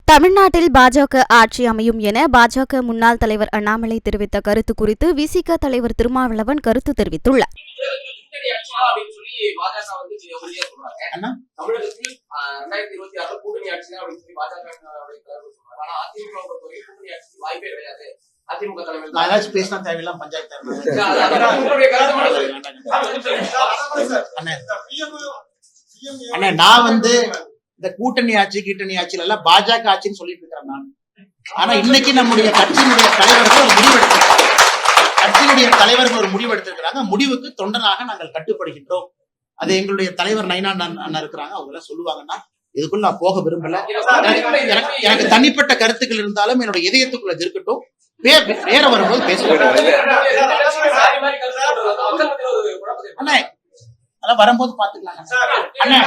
தமிழ்நாட்டில் பாஜக ஆட்சி அமையும் என பாஜக முன்னாள் தலைவர் அண்ணாமலை தெரிவித்த கருத்து குறித்து விசிக தலைவர் திருமாவளவன் கருத்து தெரிவித்துள்ளார். இந்த கூட்டணி ஆட்சி கீட்டணி ஆட்சியில எல்லாம் பாஜக ஆட்சின்னு சொல்லிட்டு இருக்கிறேன் நான். ஆனா இன்னைக்கு நம்முடைய கட்சியினுடைய தலைவர்கள் ஒரு முடிவு எடுத்திருக்கிறாங்க. முடிவுக்கு தொண்டனாக நாங்கள் கட்டுப்படுகின்றோம். அது எங்களுடைய தலைவர் நைனா அண்ணா இருக்கிறாங்க, அவங்க எல்லாம் சொல்லுவாங்கன்னா இதுக்குள்ள நான் போக விரும்பல. எனக்கு தனிப்பட்ட கருத்துக்கள் இருந்தாலும் என்னோட இதயத்துக்குள்ள இருக்கட்டும். வேற வரும்போது பேசுவோம். அண்ணா அதெல்லாம் வரும்போது பாத்துக்கலாம் அண்ணா.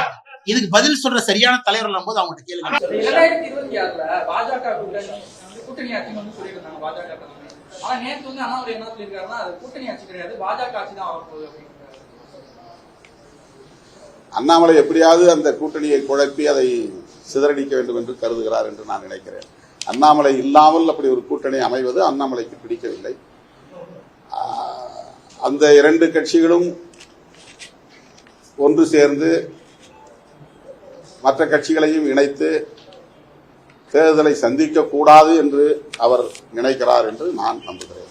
இதுக்கு பதில் சொல்ற சரியான தலைவர் போது அவங்க கேளுங்க. 2026ல பாஜக கூட்டணி ஆட்சி சொல்லியிருந்தாங்க. பாஜக ஆனா நேற்று அண்ணாமலை என்ன சொல்லியிருக்காருன்னா அது கூட்டணி ஆட்சி கிடையாது, பாஜக ஆட்சி தான் வரப்போகுது அப்படின்னு. அண்ணாமலை எப்படியாவது அந்த கூட்டணியை குழப்பி அதை சிதறடிக்க வேண்டும் என்று கருதுகிறார் என்று நான் நினைக்கிறேன். அண்ணாமலை இல்லாமல் அப்படி ஒரு கூட்டணி அமைவது அண்ணாமலைக்கு பிடிக்கவில்லை. அந்த இரண்டு கட்சிகளும் ஒன்று சேர்ந்து மற்ற கட்சிகளையும் இணைத்து தேர்தலை சந்திக்க கூடாது என்று அவர் நினைக்கிறார் என்று நான் நம்புகிறேன்.